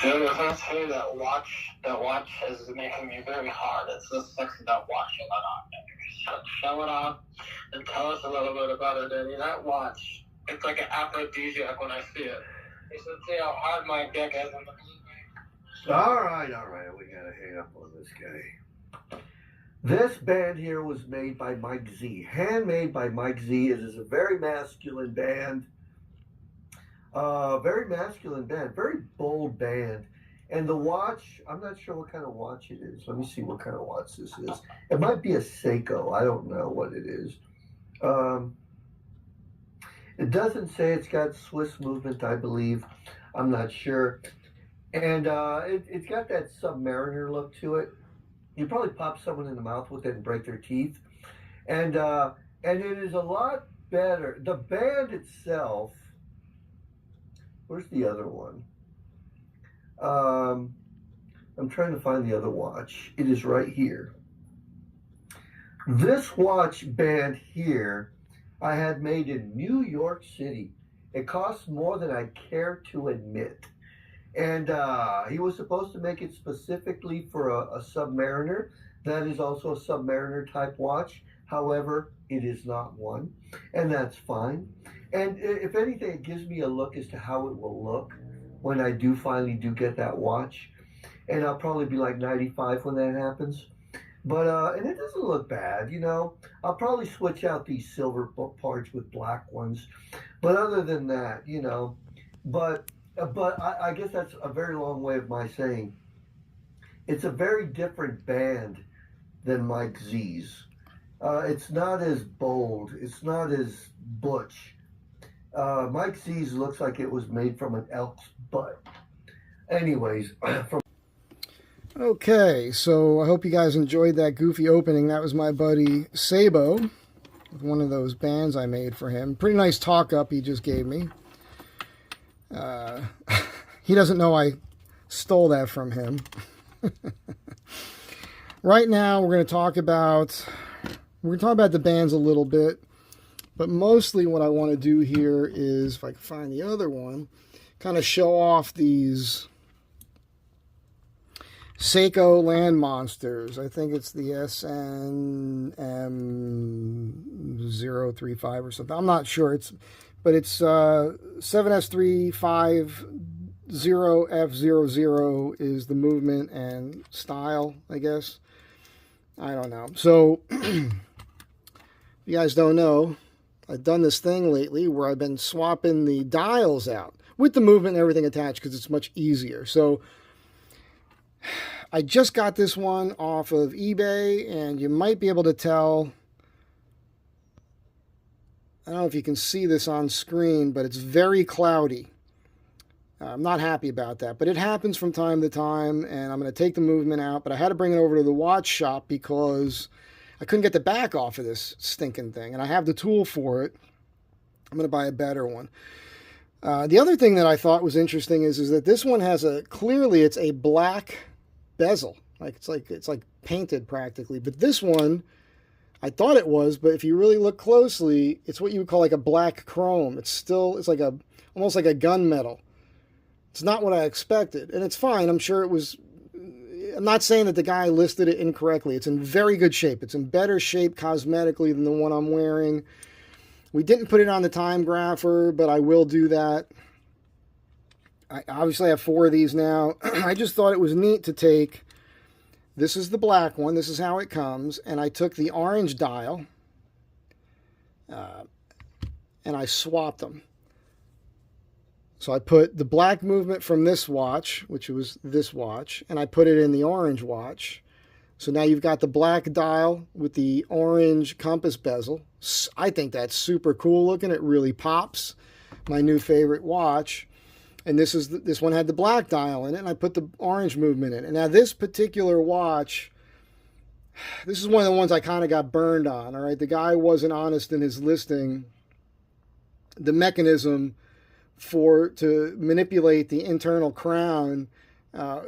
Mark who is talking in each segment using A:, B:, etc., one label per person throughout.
A: Dude, I was tell you that watch is making me very hard. It's just sexy, that watch you let on. Show it off and tell us a little bit about it, Eddie. That watch, it's like an aphrodisiac when I see it. You should see how hard my dick is in the
B: All right, we gotta hang up on this guy. This band here was made by Mike Z. Handmade by Mike Z. It is a very masculine band. Very bold band. And the watch, I'm not sure what kind of watch it is. Let me see what kind of watch this is. It might be a Seiko. I don't know what it is. It doesn't say it's got Swiss movement, I believe. I'm not sure. And it's got that Submariner look to it. You probably pop someone in the mouth with it and break their teeth. And it is a lot better. The band itself, where's the other one? I'm trying to find the other watch. It is right here. This watch band here, I had made in New York City. It costs more than I care to admit. And he was supposed to make it specifically for a Submariner. That is also a Submariner type watch. However, it is not one, and that's fine. And if anything, it gives me a look as to how it will look when I finally get that watch. And I'll probably be like 95 when that happens. But, and it doesn't look bad, you know. I'll probably switch out these silver parts with black ones. But other than that, you know, but I guess that's a very long way of my saying it's a very different band than Mike Z's. It's not as bold. It's not as butch. Mike Z's looks like it was made from an elk's butt. Anyways,
C: Okay, so I hope you guys enjoyed that goofy opening. That was my buddy Sabo with one of those bands I made for him. Pretty nice talk up he just gave me. He doesn't know I stole that from him. Right now we're going to talk about the bands a little bit, but mostly what I want to do here is, if I can find the other one, kind of show off these Seiko Land Monsters. I think it's the SNM035 or something. I'm not sure. It's 7S350F00 is the movement and style, I guess. I don't know. So, if you guys don't know, I've done this thing lately where I've been swapping the dials out with the movement and everything attached because it's much easier. So, I just got this one off of eBay, and you might be able to tell. I don't know if you can see this on screen, but it's very cloudy. I'm not happy about that, but it happens from time to time, and I'm going to take the movement out, but I had to bring it over to the watch shop because I couldn't get the back off of this stinking thing, and I have the tool for it. I'm going to buy a better one. The other thing that I thought was interesting is that this one has clearly it's a black bezel. It's like painted practically, but this one, I thought it was, but if you really look closely, it's what you would call like a black chrome. It's like almost like a gunmetal. It's not what I expected, and it's fine. I'm sure it was. I'm not saying that the guy listed it incorrectly. It's in very good shape. It's in better shape cosmetically than the one I'm wearing. We didn't put it on the time grapher, but I will do that. I obviously have 4 of these now. I just thought it was neat to take. This is the black one. This is how it comes. And I took the orange dial and I swapped them. So I put the black movement from this watch, which was this watch, and I put it in the orange watch. So now you've got the black dial with the orange compass bezel. I think that's super cool looking. It really pops. My new favorite watch. And this one had the black dial in it, and I put the orange movement in it. And now this particular watch, this is one of the ones I kind of got burned on, all right? The guy wasn't honest in his listing. The mechanism to manipulate the internal crown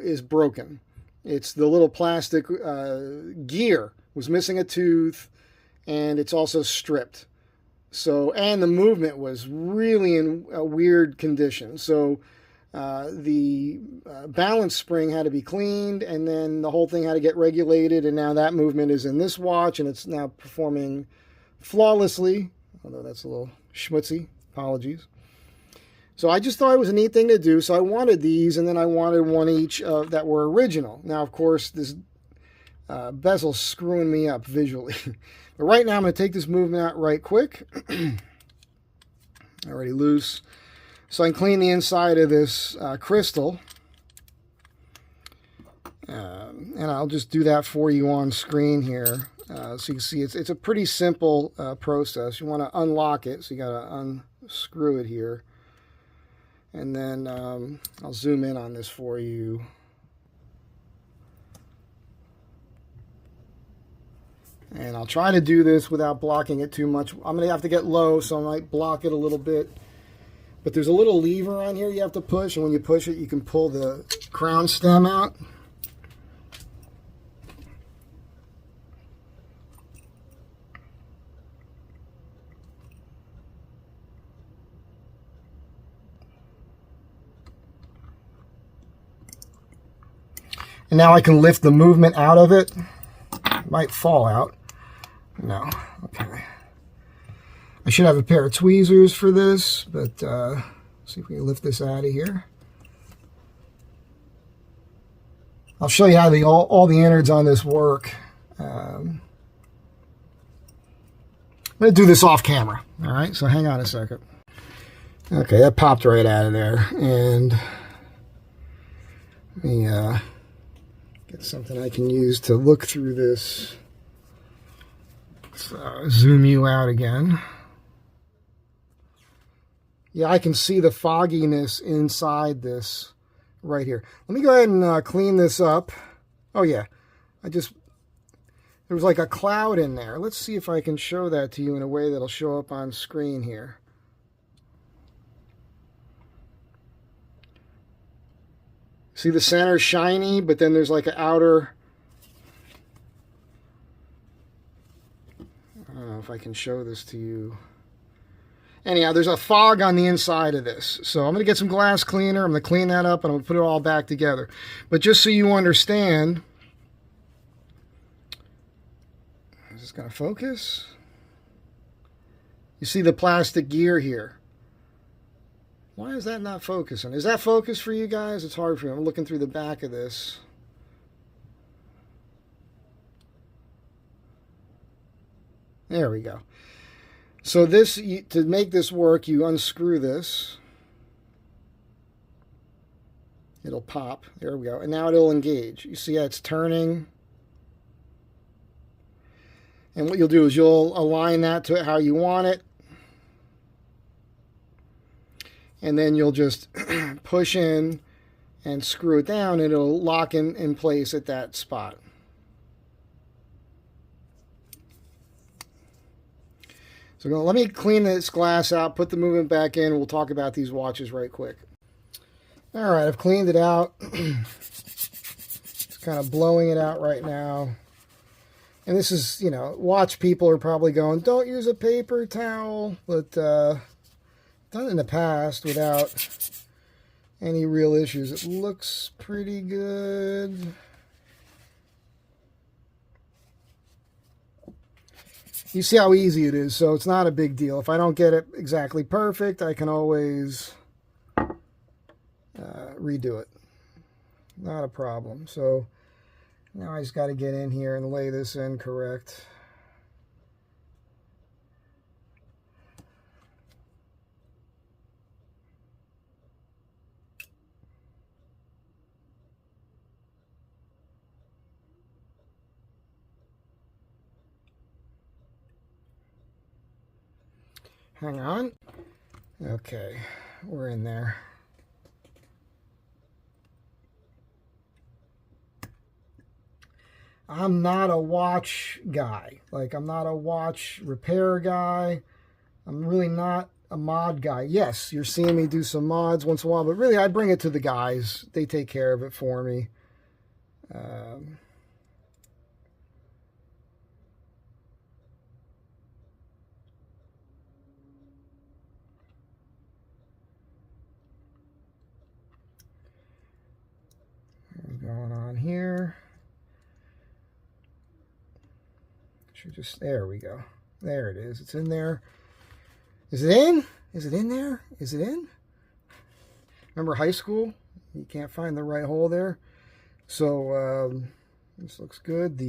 C: is broken. It's the little plastic gear was missing a tooth, and it's also stripped. So, and the movement was really in a weird condition. So the balance spring had to be cleaned, and then the whole thing had to get regulated, and now that movement is in this watch, and it's now performing flawlessly, although that's a little schmutzy. Apologies. So I just thought it was a neat thing to do, so I wanted these, and then I wanted one each that were original. Now, of course, this bezel's screwing me up visually. But right now, I'm going to take this movement out right quick. Already loose. So I can clean the inside of this crystal. And I'll just do that for you on screen here. So you can see it's a pretty simple process. You want to unlock it, so you got to unscrew it here. And then I'll zoom in on this for you. And I'll try to do this without blocking it too much. I'm going to have to get low, so I might block it a little bit. But there's a little lever on here you have to push, and when you push it, you can pull the crown stem out. And now I can lift the movement out of it. It might fall out. No. Okay. I should have a pair of tweezers for this, but see if we can lift this out of here. I'll show you how all the innards on this work. I'm going to do this off camera. All right, so hang on a second. Okay, that popped right out of there. And let me get something I can use to look through this. Let's zoom you out again. Yeah, I can see the fogginess inside this right here. Let me go ahead and clean this up. Oh yeah, there was like a cloud in there. Let's see if I can show that to you in a way that'll show up on screen here. See the center shiny, but then there's like an outer, I don't know if I can show this to you. Anyhow, there's a fog on the inside of this. So I'm going to get some glass cleaner. I'm going to clean that up, and I'm going to put it all back together. But just so you understand, is this going to focus? You see the plastic gear here. Why is that not focusing? Is that focus for you guys? It's hard for me. I'm looking through the back of this. There we go. So this, to make this work, you unscrew this. It'll pop. There we go. And now it'll engage. You see how it's turning? And what you'll do is you'll align that to how you want it. And then you'll just push in and screw it down, and it'll lock in place at that spot. So let me clean this glass out, put the movement back in, and we'll talk about these watches right quick. All right, I've cleaned it out. Just kind of blowing it out right now. And this is, you know, watch people are probably going, don't use a paper towel. But done in the past without any real issues. It looks pretty good. You see how easy it is, so it's not a big deal. If I don't get it exactly perfect, I can always redo it. Not a problem. So now I just got to get in here and lay this in correct. Hang on. Okay, we're in there. I'm not a watch guy. Like, I'm not a watch repair guy. I'm really not a mod guy. Yes, you're seeing me do some mods once in a while, but really I bring it to the guys. They take care of it for me. Should just, there we go. There it is. It's in there. Is it in? Is it in there? Is it in? Remember high school? You can't find the right hole there. So this looks good.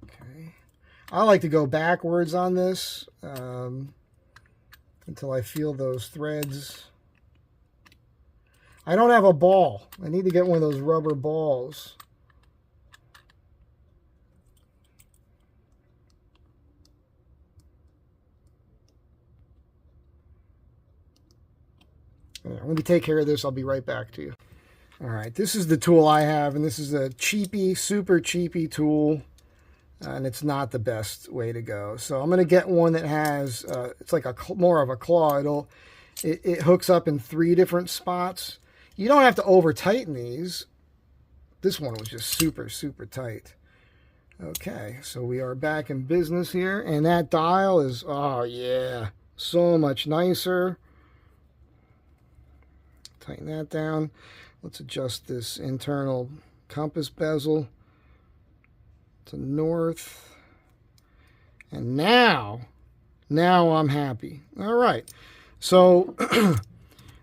C: Okay. I like to go backwards on this until I feel those threads. I don't have a ball. I need to get one of those rubber balls. Let me take care of this. I'll be right back to you. All right, this is the tool I have, and this is a cheapy, super cheapy tool, and it's not the best way to go. So I'm going to get one that has, it's like more of a claw. It hooks up in 3 different spots. You don't have to over tighten these. This one was just super, super tight. Okay, so we are back in business here, and that dial is, oh yeah, so much nicer. Tighten that down. Let's adjust this internal compass bezel to north. And now I'm happy. All right, so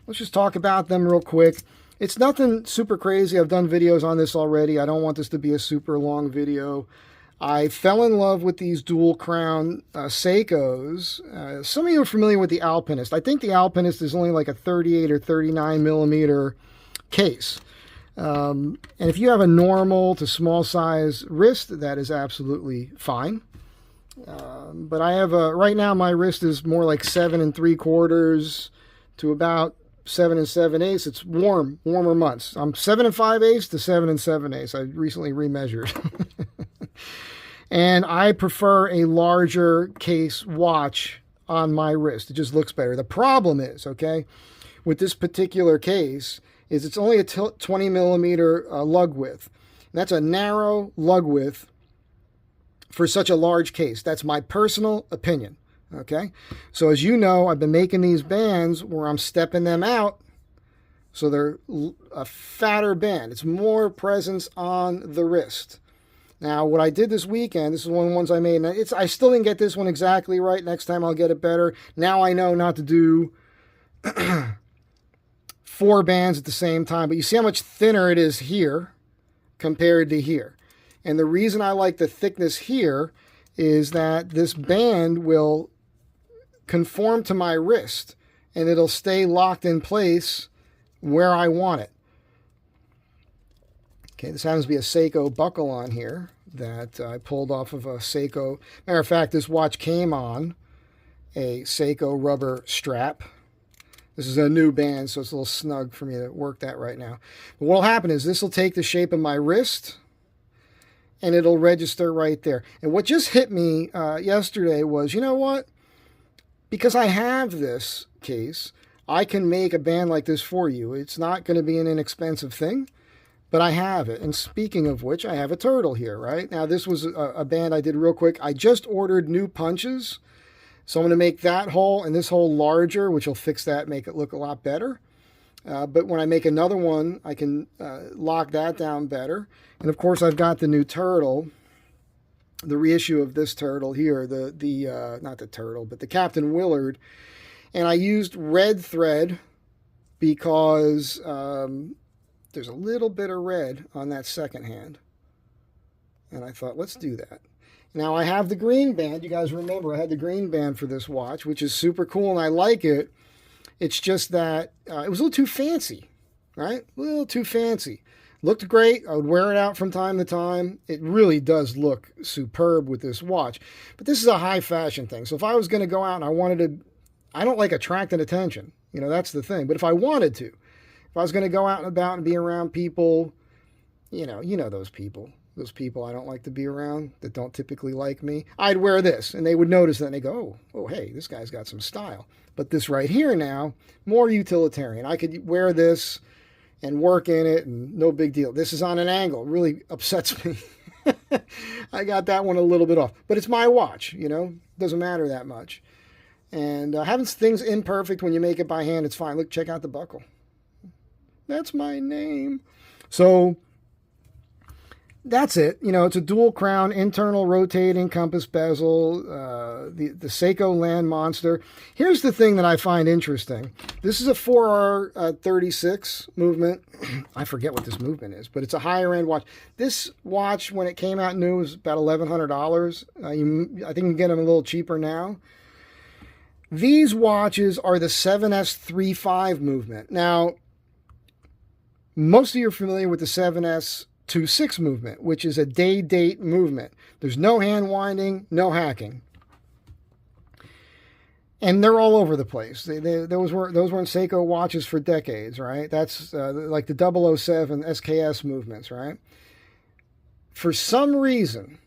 C: let's just talk about them real quick. It's nothing super crazy. I've done videos on this already. I don't want this to be a super long video. I fell in love with these dual crown Seikos. Some of you are familiar with the Alpinist. I think the Alpinist is only like a 38 or 39 millimeter case. And if you have a normal to small size wrist, that is absolutely fine. But I have right now my wrist is more like 7 3/4 to about 7 7/8. It's warmer months. I'm 7 5/8 to 7 7/8. I recently remeasured. And I prefer a larger case watch on my wrist. It just looks better. The problem is, okay, with this particular case, is it's only a 20 millimeter lug width. And that's a narrow lug width for such a large case. That's my personal opinion, okay? So as you know, I've been making these bands where I'm stepping them out so they're a fatter band. It's more presence on the wrist. Now, what I did this weekend, this is one of the ones I made. I still didn't get this one exactly right. Next time I'll get it better. Now I know not to do 4 bands at the same time. But you see how much thinner it is here compared to here. And the reason I like the thickness here is that this band will conform to my wrist. And it'll stay locked in place where I want it. Okay, this happens to be a Seiko buckle on here that I pulled off of a Seiko. Matter of fact, this watch came on a Seiko rubber strap. This is a new band, so it's a little snug for me to work that right now. But what will happen is this will take the shape of my wrist, and it'll register right there. And what just hit me yesterday was, you know what? Because I have this case, I can make a band like this for you. It's not going to be an inexpensive thing. But I have it. And speaking of which, I have a turtle here, right? Now, this was a band I did real quick. I just ordered new punches. So I'm going to make that hole and this hole larger, which will fix that, make it look a lot better. But when I make another one, I can lock that down better. And of course, I've got the new turtle, the reissue of this turtle here, not the turtle, but the Captain Willard. And I used red thread because there's a little bit of red on that second hand. And I thought, let's do that. Now I have the green band. You guys remember I had the green band for this watch, which is super cool and I like it. It's just that it was a little too fancy, right? A little too fancy. Looked great. I would wear it out from time to time. It really does look superb with this watch. But this is a high fashion thing. So if I was going to go out and I don't like attracting attention. You know, that's the thing. But if I wanted to, if I was going to go out and about and be around people, you know those people I don't like to be around that don't typically like me, I'd wear this and they would notice that and they go, oh, hey, this guy's got some style. But this right here now, more utilitarian. I could wear this and work in it and no big deal. This is on an angle. It really upsets me. I got that one a little bit off. But it's my watch, doesn't matter that much. And having things imperfect when you make it by hand, it's fine. Look, check out the buckle. That's my name. So that's it. You know, it's a dual crown, internal rotating compass bezel, the Seiko Land Monster. Here's the thing that I find interesting. This is a 4R36 movement. I forget what this movement is, but it's a higher end watch. This watch, when it came out new, was about $1,100. I think you can get them a little cheaper now. These watches are the 7S35 movement. Now, most of you are familiar with the 7S26 movement, which is a day-date movement. There's no hand winding, no hacking. And they're all over the place. Those were in Seiko watches for decades, right? That's like the 007 SKS movements, right? For some reason,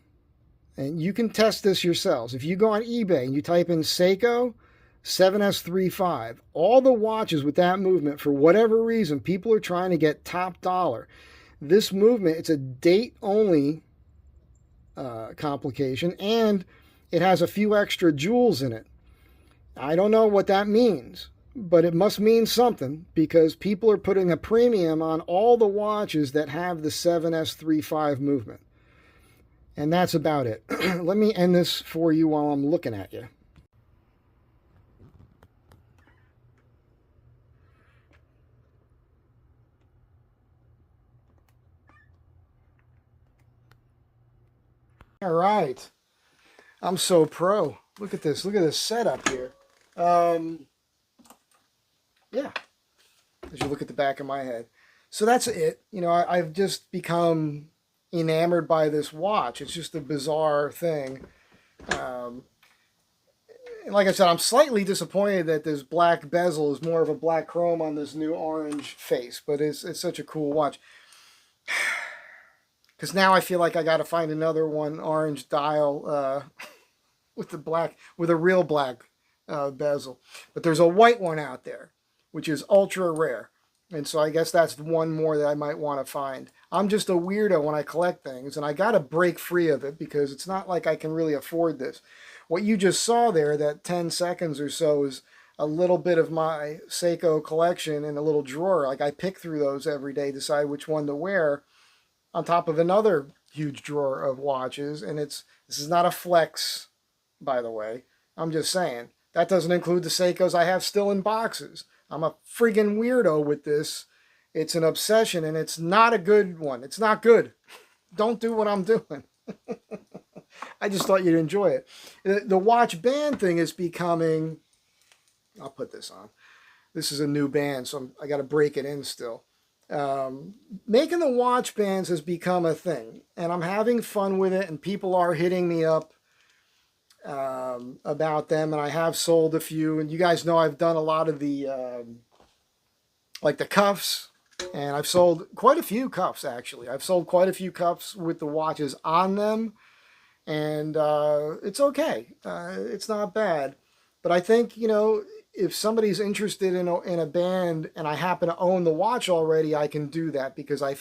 C: and you can test this yourselves, if you go on eBay and you type in Seiko 7S35, all the watches with that movement, for whatever reason, people are trying to get top dollar. This movement, it's a date-only complication, and it has a few extra jewels in it. I don't know what that means, but it must mean something, because people are putting a premium on all the watches that have the 7S35 movement. And that's about it. Let me end this for you while I'm looking at you. All right. I'm so pro. Look at this. Look at this setup here. Yeah. As you look at the back of my head. So that's it. You know, I've just become enamored by this watch. It's just a bizarre thing. And like I said, I'm slightly disappointed that this black bezel is more of a black chrome on this new orange face. But it's such a cool watch. Because now I feel like I got to find another one orange dial with a real black bezel. But there's a white one out there, which is ultra rare. And so I guess that's one more that I might want to find. I'm just a weirdo when I collect things, and I got to break free of it because it's not like I can really afford this. What you just saw there, that 10 seconds or so, is a little bit of my Seiko collection in a little drawer. Like I pick through those every day, decide which one to wear, on top of another huge drawer of watches. And this is not a flex, by the way. I'm just saying. That doesn't include the Seikos I have still in boxes. I'm a friggin' weirdo with this. It's an obsession, and it's not a good one. It's not good. Don't do what I'm doing. I just thought you'd enjoy it. The watch band thing is becoming... I'll put this on. This is a new band, so I got to break it in still. Making the watch bands has become a thing, and I'm having fun with it, and people are hitting me up about them, and I have sold a few. And you guys know I've done a lot of the like the cuffs, and I've sold quite a few cuffs. Actually, I've sold quite a few cuffs with the watches on them, and it's okay. It's not bad, but I think, you know, if somebody's interested in a band and I happen to own the watch already, I can do that because I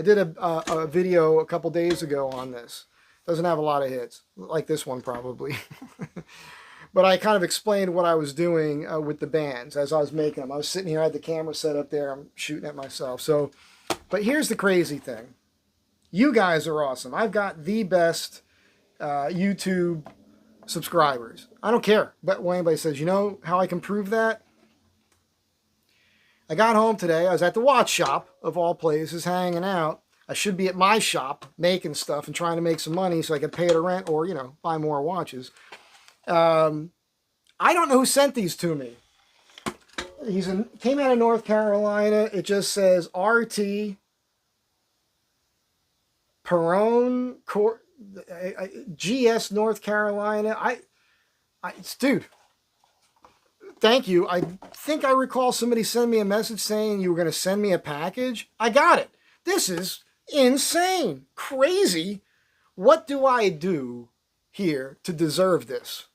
C: did a video a couple days ago on this. Doesn't have a lot of hits, like this one probably. But I kind of explained what I was doing with the bands as I was making them. I was sitting here, I had the camera set up there, I'm shooting at myself. So, but here's the crazy thing. You guys are awesome. I've got the best YouTube subscribers. I don't care but when anybody says, you know how I can prove that? I got home today. I was at the watch shop, of all places, hanging out. I should be at my shop making stuff and trying to make some money so I can pay the rent or, you know, buy more watches. I don't know who sent these to me. Came out of North Carolina. It just says RT Perone GS North Carolina. Dude, thank you. I think I recall somebody sending me a message saying you were going to send me a package. I got it. This is insane. Crazy. What do I do here to deserve this?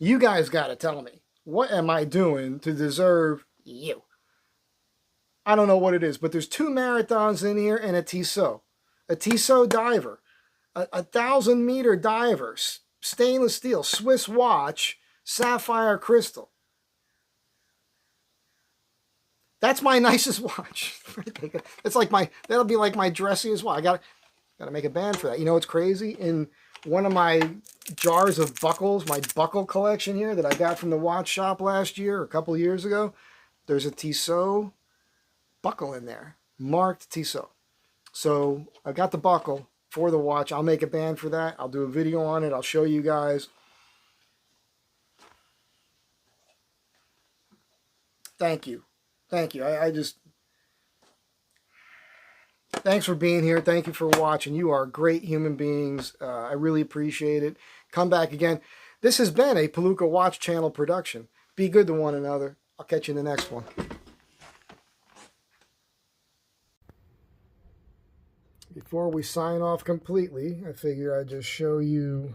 C: You guys got to tell me. What am I doing to deserve you? I don't know what it is, but there's 2 marathons in here and a Tissot. A Tissot diver. A 1,000-meter diver. Stainless steel. Swiss watch. Sapphire crystal. That's my nicest watch. It's like that'll be like my dressiest watch. Gotta make a band for that. You know what's crazy? In one of my jars of buckles, my buckle collection here that I got from the watch shop last year, or a couple years ago, there's a Tissot buckle in there, marked Tissot. So I got the buckle for the watch. I'll make a band for that. I'll do a video on it. I'll show you guys. Thank you. Thank you. I just... Thanks for being here. Thank you for watching. You are great human beings. I really appreciate it. Come back again. This has been a Palooka Watch Channel production. Be good to one another. I'll catch you in the next one. Before we sign off completely, I figure I'd just show you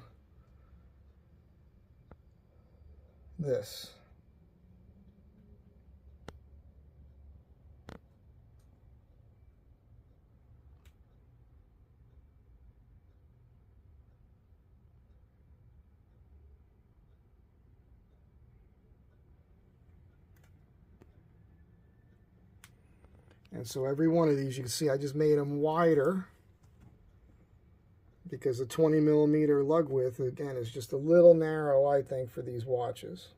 C: this. And so every one of these, you can see I just made them wider because the 20 millimeter lug width, again, is just a little narrow, I think, for these watches.